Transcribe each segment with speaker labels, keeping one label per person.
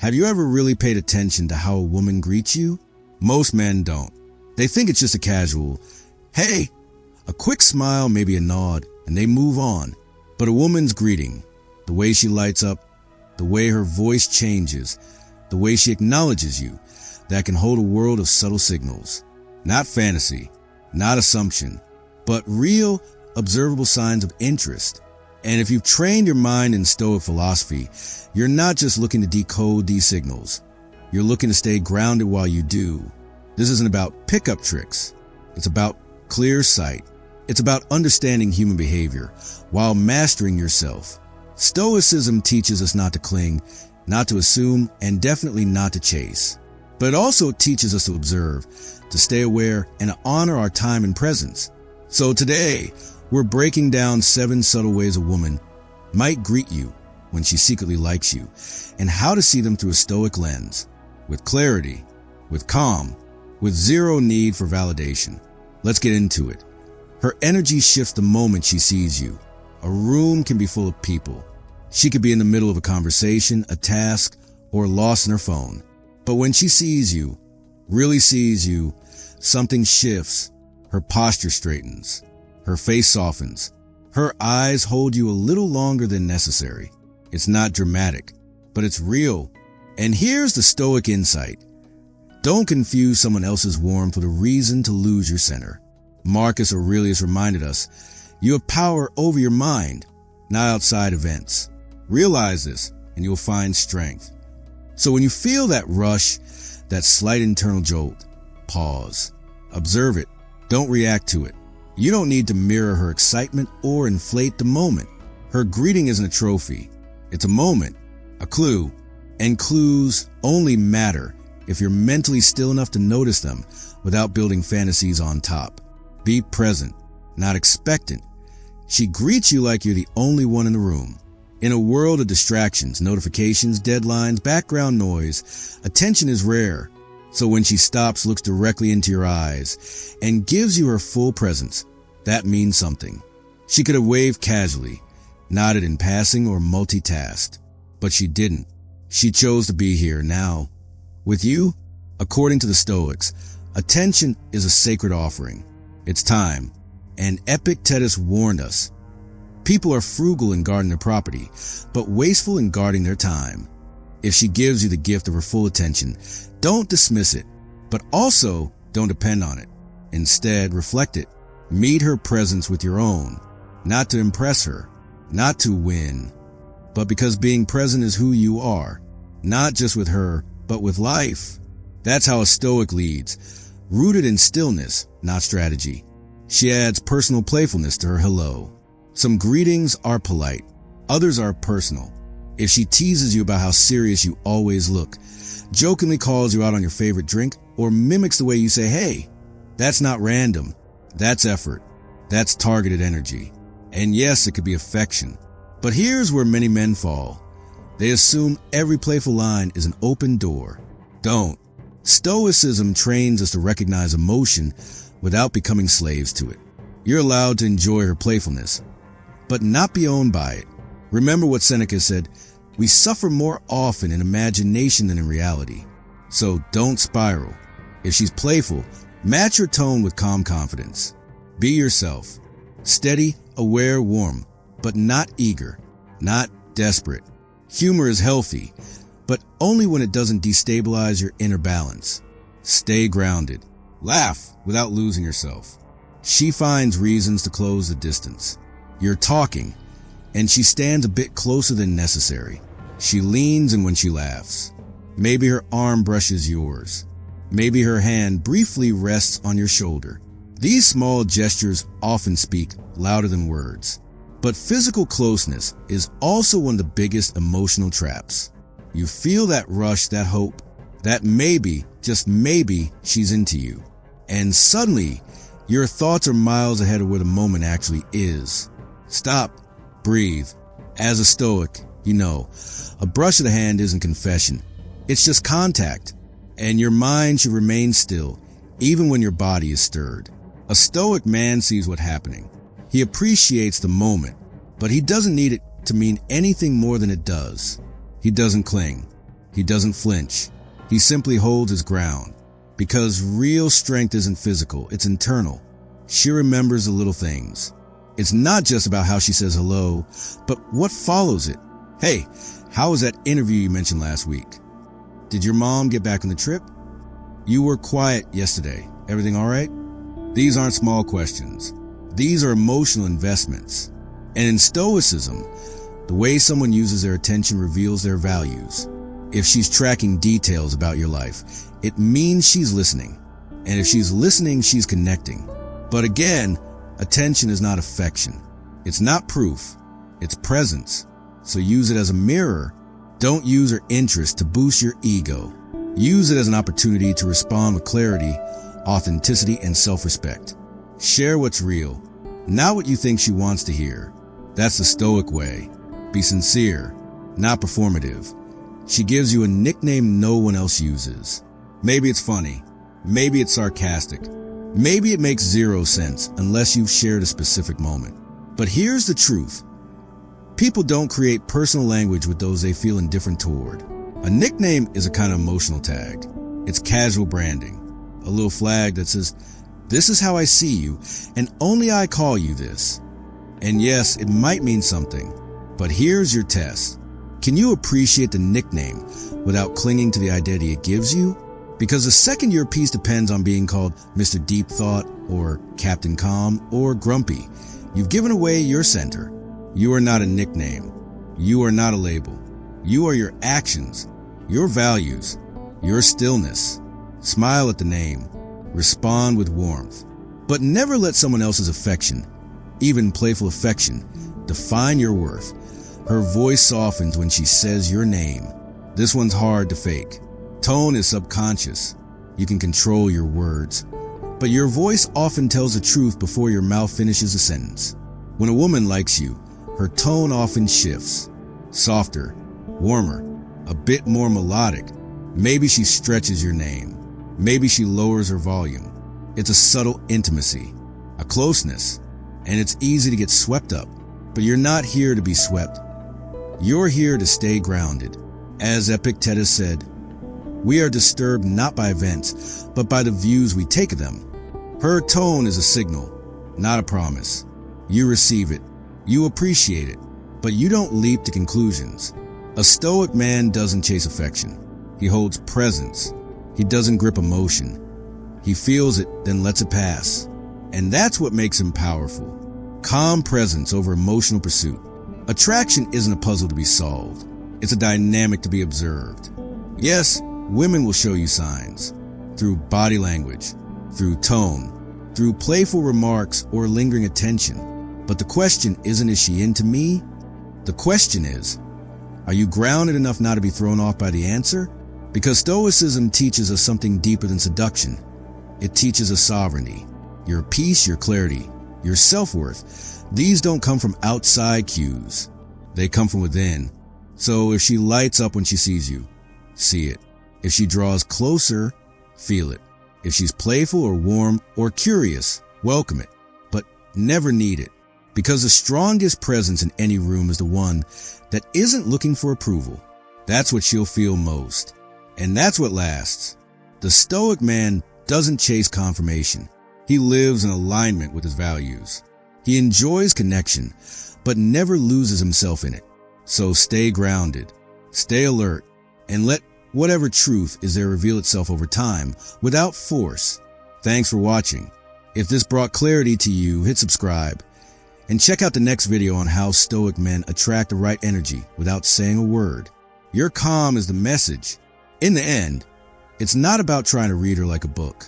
Speaker 1: Have you ever really paid attention to how a woman greets you? Most men don't. They think it's just a casual, hey, a quick smile, maybe a nod, and they move on. But a woman's greeting, the way she lights up, the way her voice changes, the way she acknowledges you, that can hold a world of subtle signals. Not fantasy, not assumption, but real, observable signs of interest. And if you've trained your mind in Stoic philosophy, you're not just looking to decode these signals. You're looking to stay grounded while you do. This isn't about pickup tricks. It's about clear sight. It's about understanding human behavior while mastering yourself. Stoicism teaches us not to cling, not to assume, and definitely not to chase. But it also teaches us to observe, to stay aware, and to honor our time and presence. So today, we're breaking down 7 subtle ways a woman might greet you when she secretly likes you, and how to see them through a Stoic lens, with clarity, with calm, with zero need for validation. Let's get into it. Her energy shifts the moment she sees you. A room can be full of people. She could be in the middle of a conversation, a task, or lost in her phone. But when she sees you, really sees you, something shifts. Her posture straightens. Her face softens. Her eyes hold you a little longer than necessary. It's not dramatic, but it's real. And here's the Stoic insight. Don't confuse someone else's warmth with a reason to lose your center. Marcus Aurelius reminded us, you have power over your mind, not outside events. Realize this, and you'll find strength. So when you feel that rush, that slight internal jolt, pause. Observe it. Don't react to it. You don't need to mirror her excitement or inflate the moment. Her greeting isn't a trophy. It's a moment, a clue. And clues only matter if you're mentally still enough to notice them without building fantasies on top. Be present, not expectant. She greets you like you're the only one in the room. In a world of distractions, notifications, deadlines, background noise, attention is rare. So when she stops, looks directly into your eyes, and gives you her full presence, that means something. She could have waved casually, nodded in passing, or multitasked. But she didn't. She chose to be here now. With you, according to the Stoics, attention is a sacred offering. It's time. And Epictetus warned us. People are frugal in guarding their property, but wasteful in guarding their time. If she gives you the gift of her full attention, don't dismiss it, but also don't depend on it. Instead, reflect it. Meet her presence with your own, not to impress her, not to win, but because being present is who you are, not just with her, but with life. That's how a Stoic leads, rooted in stillness, not strategy. She adds personal playfulness to her hello. Some greetings are polite, others are personal. If she teases you about how serious you always look, jokingly calls you out on your favorite drink, or mimics the way you say, hey, that's not random. That's effort. That's targeted energy. And yes, it could be affection. But here's where many men fall. They assume every playful line is an open door. Don't. Stoicism trains us to recognize emotion without becoming slaves to it. You're allowed to enjoy her playfulness, but not be owned by it. Remember what Seneca said, we suffer more often in imagination than in reality. So don't spiral. If she's playful, match your tone with calm confidence. Be yourself. Steady, aware, warm, but not eager, not desperate. Humor is healthy, but only when it doesn't destabilize your inner balance. Stay grounded. Laugh without losing yourself. She finds reasons to close the distance. You're talking, and she stands a bit closer than necessary. She leans in when she laughs. Maybe her arm brushes yours. Maybe her hand briefly rests on your shoulder. These small gestures often speak louder than words. But physical closeness is also one of the biggest emotional traps. You feel that rush, that hope, that maybe, just maybe, she's into you. And suddenly, your thoughts are miles ahead of where the moment actually is. Stop. Breathe. As a Stoic, you know, a brush of the hand isn't confession. It's just contact. And your mind should remain still, even when your body is stirred. A Stoic man sees what's happening. He appreciates the moment, but he doesn't need it to mean anything more than it does. He doesn't cling. He doesn't flinch. He simply holds his ground. Because real strength isn't physical, it's internal. She remembers the little things. It's not just about how she says hello, but what follows it. Hey, how was that interview you mentioned last week? Did your mom get back on the trip? You were quiet yesterday. Everything all right? These aren't small questions. These are emotional investments. And in Stoicism, the way someone uses their attention reveals their values. If she's tracking details about your life, it means she's listening. And if she's listening, she's connecting. But again, attention is not affection. It's not proof. It's presence. So use it as a mirror. Don't use her interest to boost your ego. Use it as an opportunity to respond with clarity, authenticity, and self-respect. Share what's real, not what you think she wants to hear. That's the Stoic way. Be sincere, not performative. She gives you a nickname no one else uses. Maybe it's funny. Maybe it's sarcastic. Maybe it makes zero sense unless you've shared a specific moment. But here's the truth. People don't create personal language with those they feel indifferent toward. A nickname is a kind of emotional tag. It's casual branding. A little flag that says, "This is how I see you, and only I call you this." And yes, it might mean something, but here's your test. Can you appreciate the nickname without clinging to the identity it gives you? Because the second your peace depends on being called Mr. Deep Thought or Captain Calm or Grumpy, you've given away your center. You are not a nickname. You are not a label. You are your actions, your values, your stillness. Smile at the name. Respond with warmth. But never let someone else's affection, even playful affection, define your worth. Her voice softens when she says your name. This one's hard to fake. Tone is subconscious. You can control your words. But your voice often tells the truth before your mouth finishes a sentence. When a woman likes you, her tone often shifts. Softer, warmer, a bit more melodic. Maybe she stretches your name. Maybe she lowers her volume. It's a subtle intimacy, a closeness, and it's easy to get swept up. But you're not here to be swept. You're here to stay grounded. As Epictetus said, we are disturbed not by events, but by the views we take of them. Her tone is a signal, not a promise. You receive it. You appreciate it. But you don't leap to conclusions. A Stoic man doesn't chase affection. He holds presence. He doesn't grip emotion. He feels it, then lets it pass. And that's what makes him powerful. Calm presence over emotional pursuit. Attraction isn't a puzzle to be solved. It's a dynamic to be observed. Yes, women will show you signs. Through body language, through tone, through playful remarks or lingering attention. But the question isn't, is she into me? The question is, are you grounded enough not to be thrown off by the answer? Because Stoicism teaches us something deeper than seduction. It teaches us sovereignty. Your peace, your clarity, your self-worth. These don't come from outside cues. They come from within. So if she lights up when she sees you, see it. If she draws closer, feel it. If she's playful or warm or curious, welcome it. But never need it. Because the strongest presence in any room is the one that isn't looking for approval. That's what she'll feel most. And that's what lasts. The Stoic man doesn't chase confirmation. He lives in alignment with his values. He enjoys connection, but never loses himself in it. So stay grounded, stay alert, and let whatever truth is there reveal itself over time without force. Thanks for watching. If this brought clarity to you, hit subscribe. And check out the next video on how Stoic men attract the right energy without saying a word. Your calm is the message. In the end, it's not about trying to read her like a book.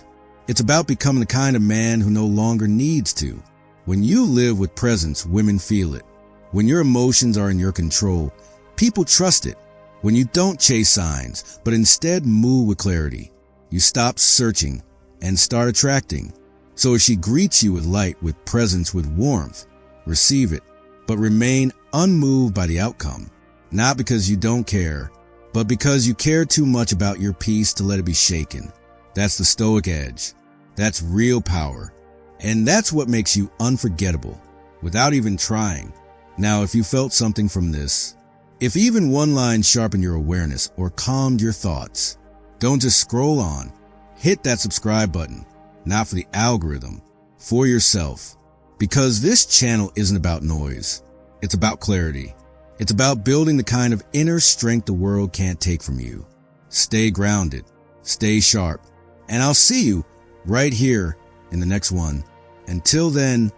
Speaker 1: It's about becoming the kind of man who no longer needs to. When you live with presence, women feel it. When your emotions are in your control, people trust it. When you don't chase signs, but instead move with clarity, you stop searching and start attracting. So if she greets you with light, with presence, with warmth, receive it, but remain unmoved by the outcome. Not because you don't care, but because you care too much about your peace to let it be shaken. That's the Stoic edge. That's real power. And that's what makes you unforgettable, without even trying. Now, if you felt something from this, If even one line sharpened your awareness or calmed your thoughts, don't just scroll on. Hit that subscribe button, not for the algorithm, for yourself. Because this channel isn't about noise. It's about clarity. It's about building the kind of inner strength the world can't take from you. Stay grounded, stay sharp, and I'll see you right here in the next one. Until then,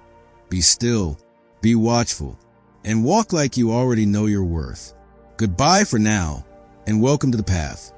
Speaker 1: be still, be watchful, and walk like you already know your worth. Goodbye for now, and welcome to the path.